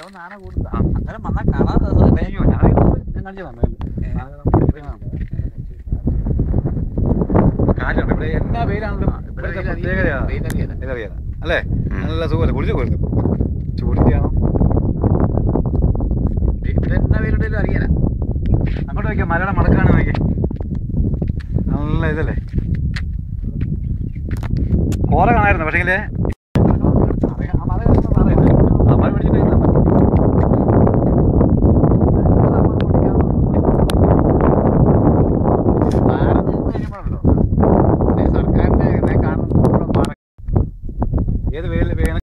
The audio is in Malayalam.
ഇവിടെ വന്ന് ആന കൂടുക അന്നേരം വന്നാൽ കാണാൻ രസമല്ലേ? അയ്യോ ഞാൻ കാണിച്ചതാണ് കാറ്റുണ്ട് ഇവിടെ. എന്നാ വെയിലാണല്ലോ പ്രത്യേകതയാണ് അല്ലേ? നല്ല സുഖമല്ലേ? കുളിച്ചു പോയിരുന്നു ചൂടിൻ്റെയാണോ? ഇവിടെ എന്നാ വെയിലുണ്ടെങ്കിലും അറിയാനാ. അങ്ങോട്ട് നോക്കിയാൽ മലയുടെ മടക്കാണ് നോക്കി. നല്ല ഇതല്ലേ? കോറ കാണായിരുന്നു പക്ഷേങ്കില്